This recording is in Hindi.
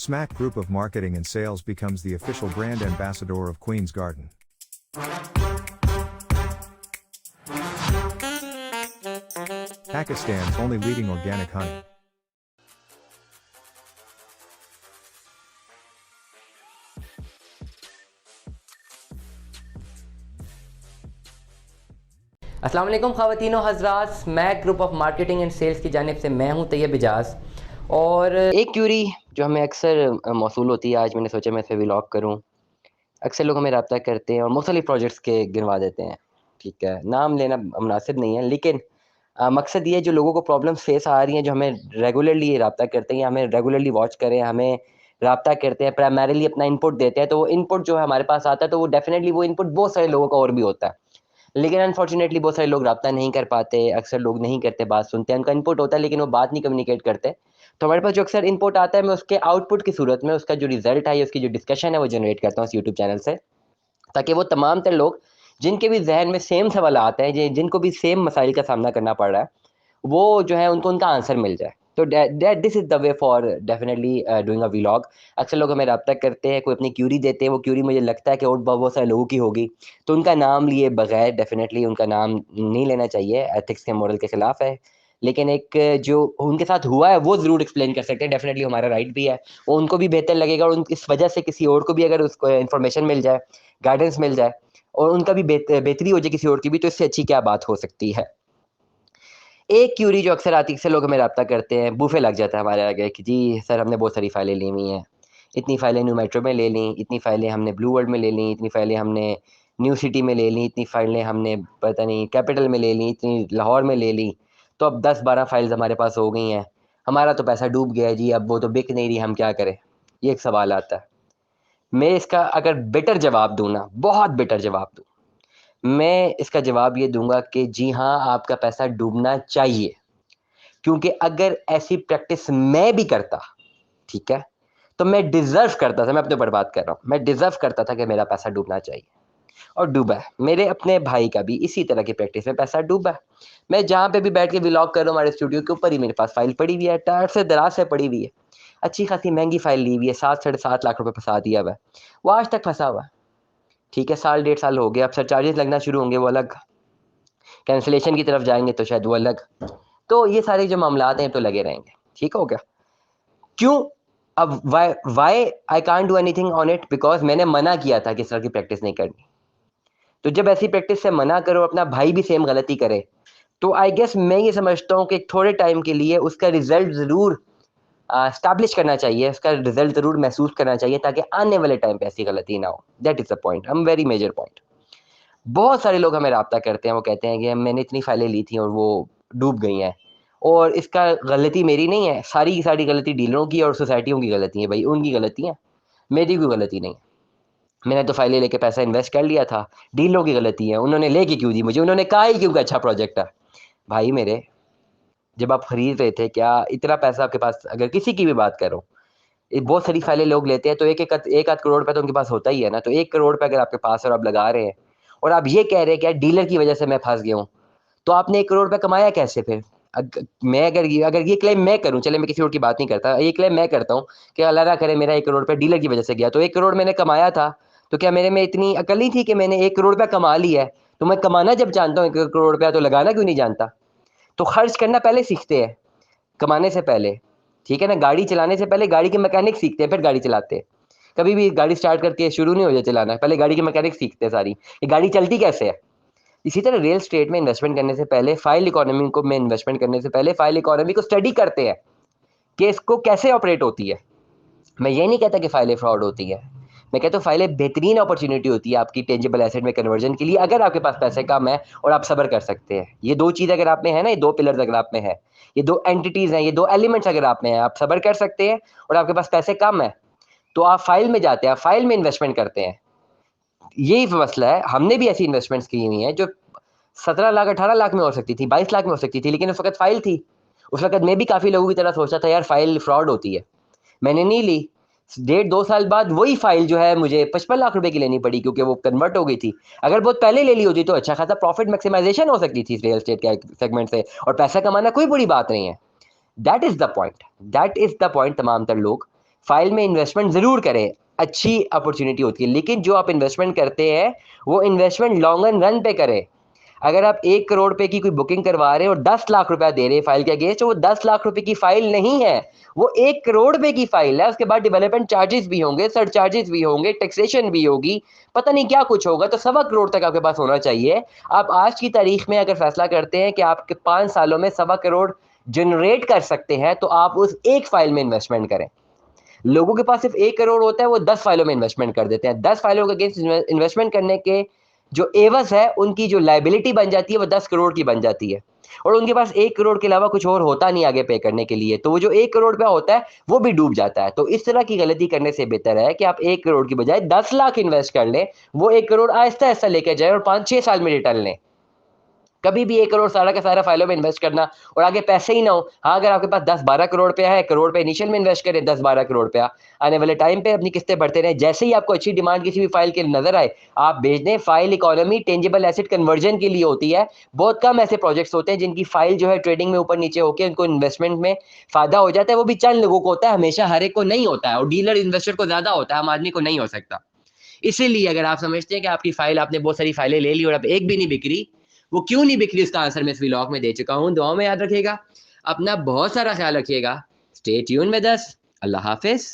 Smack Group of Marketing and Sales becomes the official brand ambassador of Queen's Garden. Pakistan's only leading organic honey. अस्सलाम वालेकुम ख़वातीनो हज़रात, smack group of marketing and sales की जानिब से मैं हूं तैयब इजाज़। और एक क्यूरी जो हमें अक्सर मौसूल होती है, आज मैंने सोचा मैं इस पर व्लॉग करूं। अक्सर लोग हमें रब्ता करते हैं और मुख्तलिफ प्रोजेक्ट्स के गिनवा देते हैं। ठीक है, नाम लेना मुनासिब नहीं है, लेकिन मकसद ये है जो लोगों को प्रॉब्लम्स फेस आ रही हैं, जो हमें रेगुलरली रब्ता करते हैं, हमें रेगुलरली वॉच करें, हमें रब्ता करते हैं, प्राइमरीली अपना इनपुट देते हैं, तो वो इनपुट जो है हमारे पास आता है, तो वो डेफिनेटली वो इनपुट बहुत सारे लोगों का और भी होता है, लेकिन अनफॉर्चुनेटली बहुत सारे लोग रब्ता नहीं कर पाते, अक्सर लोग नहीं करते, बात सुनते हैं, उनका इनपुट होता है लेकिन वो बात नहीं कम्युनिकेट करते। तो हमारे पास जो अक्सर इनपुट आता है, मैं उसके आउटपुट की सूरत में उसका जो रिजल्ट है या उसकी जो डिस्कशन है वो जनरेट करता हूँ इस यूट्यूब चैनल से, ताकि वो तमाम तर लोग जिनके भी जहन में सेम सवाल आते हैं, जिनको भी सेम मसाइल का सामना करना पड़ रहा है, वो जो है उनको उनका आंसर मिल जाए। तो this is the way for definitely doing a vlog. अक्सर लोग हमें रब्ता करते हैं, कोई अपनी क्यूरी देते हैं, वो क्यूरी मुझे लगता है कि और बहुत सारे लोगों की होगी, तो उनका नाम लिए बगैर डेफिनेटली उनका नाम नहीं लेना चाहिए, एथिक्स के मॉरल के ख़िलाफ़ है। लेकिन एक जो उनके साथ हुआ है वो ज़रूर एक्सप्लेन कर सकते हैं, डेफिनेटली हमारा राइट भी है, वो उनको भी बेहतर लगेगा और इस वजह से किसी और को भी अगर उसको इन्फॉर्मेशन मिल जाए, गाइडेंस मिल जाए और उनका भी बेहतरी हो जाए किसी और की भी, तो इससे अच्छी क्या बात हो सकती है। एक क्यूरी जो अक्सर आती है, अक्सर लोग हमें रब्ता करते हैं, बूफे लग जाता है हमारे आगे कि जी सर हमने बहुत सारी फ़ाइलें ली हुई हैं, इतनी फ़ाइलें न्यू मेट्रो में ले लीं, इतनी फ़ाइलें हमने ब्लू वर्ल्ड में ले लीं, इतनी फ़ाइलें हमने न्यू सिटी में ले लीं, इतनी फ़ाइलें हमने पता नहीं कैपिटल में ले लीं, इतनी लाहौर में ले लीं, तो अब 10-12 फ़ाइल्स हमारे पास हो गई हैं, हमारा तो पैसा डूब गया है जी, अब वो तो बिक नहीं रही, हम क्या करें? ये एक सवाल आता है। मैं इसका अगर बेटर जवाब दूँ ना, बहुत बेटर जवाब दूँ, मैं इसका जवाब ये दूँगा कि जी हाँ, आपका पैसा डूबना चाहिए। क्योंकि अगर ऐसी प्रैक्टिस मैं भी करता, ठीक है, तो मैं डिज़र्व करता था, मैं अपने ऊपर बात कर रहा हूँ, मैं डिज़र्व करता था कि मेरा पैसा डूबना चाहिए और डूबा है। मेरे अपने भाई का भी इसी तरह की प्रैक्टिस में पैसा डूबा है। मैं जहाँ पे भी बैठ के व्लॉग कर रहा हूँ, हमारे स्टूडियो के ऊपर ही मेरे पास फ़ाइल पड़ी हुई है, टार से दराज से पड़ी हुई है, अच्छी खासी महंगी फ़ाइल ली हुई है, 7 साढ़े 7 लाख रुपए फँसा दिया हुआ है, वो आज तक फँसा हुआ है। ठीक है, साल डेढ़ साल हो गया, अब सरचार्जेस लगना शुरू होंगे वो अलग, कैंसलेशन की तरफ जाएँगे तो शायद वो अलग। तो ये सारे जो मामलात हैं तो लगे रहेंगे, ठीक हो गया। क्यों? अब why I can't do anything on it, because मैंने मना किया था कि इस तरह की प्रैक्टिस नहीं करनी। तो जब ऐसी प्रैक्टिस से मना करो, अपना भाई भी सेम गलती करे, तो आई गेस मैं ये समझता हूँ कि थोड़े टाइम के लिए उसका रिज़ल्ट ज़रूर एस्टैब्लिश करना चाहिए, उसका रिज़ल्ट ज़रूर महसूस करना चाहिए, ताकि आने वाले टाइम पे ऐसी गलती ना हो। That is the point, very major point. बहुत सारे लोग हमें राब्ता करते हैं, वो कहते हैं कि मैंने इतनी फाइलें ली थी और वो डूब गई हैं, और इसका गलती मेरी नहीं है, सारी की सारी गलती डीलरों की और सोसाइटियों की गलती है, भाई उनकी गलती है, मेरी कोई गलती नहीं है। मैंने तो फाइलें लेके पैसा इन्वेस्ट कर लिया था, डीलरों की गलती है, उन्होंने लेके क्यों दी मुझे, उन्होंने कहा ही क्यों कि अच्छा प्रोजेक्ट है। भाई मेरे, जब आप खरीद रहे थे, क्या इतना पैसा आपके पास, अगर किसी की भी बात करो, बहुत सारी फाइलें लोग लेते हैं, तो एक आध करोड़ रुपए तो उनके पास होता ही है ना, तो 1 करोड़ रुपए अगर आपके पास है और आप लगा रहे हैं और आप ये कह रहे हैं कि यार डीलर की वजह से मैं फंस गया हूँ, तो आपने 1 करोड़ रुपए कमाया कैसे फिर? मैं अगर ये क्लेम मैं करूँ, चले मैं किसी और की बात नहीं करता, ये क्लेम मैं करता हूँ कि अल्लाह ना करे मेरा 1 करोड़ रुपए डीलर की वजह से गया, तो 1 करोड़ मैंने कमाया था, तो क्या मेरे में इतनी अकल नहीं थी कि मैंने 1 करोड़ रुपया कमा लिया है? तो मैं कमाना जब जानता हूँ 1 करोड़ रुपया, तो लगाना क्यों नहीं जानता? तो खर्च करना पहले सीखते हैं, कमाने से पहले, ठीक है ना? गाड़ी चलाने से पहले गाड़ी के मैकेनिक सीखते हैं, फिर गाड़ी चलाते हैं। कभी भी गाड़ी स्टार्ट करके शुरू नहीं हो जाए चलाना, पहले गाड़ी के मैकेनिक सीखते हैं सारी, ये गाड़ी चलती कैसे है। इसी तरह रियल एस्टेट में इन्वेस्टमेंट करने से पहले, फाइल इकोनॉमी को में इन्वेस्टमेंट करने से पहले फाइल इकोनॉमी को स्टडी करते हैं कि इसको कैसे ऑपरेट होती है। मैं ये नहीं कहता कि फाइलें फ्रॉड होती है, मैं कहता हूँ फाइलें बेहतरीन अपॉर्चुनिटी होती है आपकी टेंजिबल एसेट में कन्वर्जन के लिए, अगर आपके पास पैसे कम है और आप सब्र कर सकते हैं। ये दो चीज़ अगर आप में है ना, ये दो पिलर्स अगर आप में है, ये दो एंटिटीज़ हैं, ये दो एलिमेंट्स अगर आप में है, आप सब्र कर सकते हैं और आपके पास पैसे कम है, तो आप फाइल में जाते हैं, आप फाइल में इन्वेस्टमेंट करते हैं। यही मसला है, हमने भी ऐसी इन्वेस्टमेंट्स की हुई हैं जो 17 लाख 18 लाख में हो सकती थी, 22 लाख में हो सकती थी, लेकिन उस वक़्त फ़ाइल थी। उस वक़्त मैं भी काफ़ी लोगों की तरह सोचता था यार फ़ाइल फ्रॉड होती है। मैंने नहीं ली। 1.5-2 साल बाद वही फ़ाइल जो है मुझे 55 लाख रुपए की लेनी पड़ी, क्योंकि वो कन्वर्ट हो गई थी। अगर बहुत पहले ले ली होती तो अच्छा खासा प्रॉफ़िट मैक्सिमाइज़ेशन हो सकती थी इस रियल एस्टेट के सेगमेंट से, और पैसा कमाना कोई बुरी बात नहीं है। That is the point, that is the point. तमाम तर लोग फाइल में इन्वेस्टमेंट ज़रूर करें, अच्छी अपॉर्चुनिटी होती है, लेकिन जो आप इन्वेस्टमेंट करते हैं वो इन्वेस्टमेंट लॉन्ग रन पे करें। अगर आप 1 करोड़ रुपए की कोई बुकिंग करवा रहे हैं और 10 लाख रुपया दे रहे हैं फाइल के अगेंस्ट, तो वो 10 लाख रुपए की फाइल नहीं है, वो 1 करोड़ रुपए की फाइल है। उसके बाद डेवलपमेंट चार्जेस भी होंगे, सरचार्जेस भी होंगे, टैक्सेशन भी होगी, पता नहीं क्या कुछ होगा। तो 1.25 करोड़ तक आपके पास होना चाहिए। आप आज की तारीख में अगर फैसला करते हैं कि आपके 5 सालों में 1.25 करोड़ जनरेट कर सकते हैं, तो आप उस एक फाइल में इन्वेस्टमेंट करें। लोगों के पास सिर्फ 1 करोड़ होता है, वो 10 फाइलों में इन्वेस्टमेंट कर देते हैं। 10 फाइलों के अगेंस्ट इन्वेस्टमेंट करने के जो एवज़ है, उनकी जो लायबिलिटी बन जाती है, वो 10 करोड़ की बन जाती है और उनके पास 1 करोड़ के अलावा कुछ और होता नहीं आगे पे करने के लिए। तो वो जो 1 करोड़ रुपया होता है, वो भी डूब जाता है। तो इस तरह की गलती करने से बेहतर है कि आप 1 करोड़ की बजाय 10 लाख इन्वेस्ट कर लें, वो 1 करोड़ आहिस्ता-आहिस्ता लेके जाएँ और 5-6 साल में रिटर्न लें। कभी भी 1 करोड़ सारा का सारा फाइलों में इन्वेस्ट करना और आगे पैसे ही ना हो। हाँ, अगर आपके पास 10-12 करोड़ रुपया है, करोड़ रुपए इनिशियल में इन्वेस्ट करें, 10-12 करोड़ रुपया, आने वाले टाइम पे अपनी किस्तें भरते रहें। जैसे ही आपको अच्छी डिमांड किसी भी फाइल की नज़र आए, आप भेज दें। File economy tangible asset conversion के लिए होती है। बहुत कम ऐसे प्रोजेक्ट्स होते हैं जिनकी फाइल जो है ट्रेडिंग में ऊपर-नीचे होके उनको इन्वेस्टमेंट में फ़ायदा हो जाता है। वो भी चंद लोगों को होता है, हमेशा हर एक को नहीं होता है और डीलर इन्वेस्टर को ज़्यादा होता है, आम आदमी को नहीं हो सकता। इसीलिए अगर आप समझते हैं कि आपकी फाइल आपने बहुत सारी फाइलें ले ली और अब एक भी नहीं बिक रही, वो क्यों नहीं बिक रही उसका आंसर मैं इस व्लॉग में दे चुका हूँ। दुआओं में याद रखिएगा। अपना बहुत सारा ख़्याल रखिएगा। Stay tune with us. अल्लाह हाफ़िज़।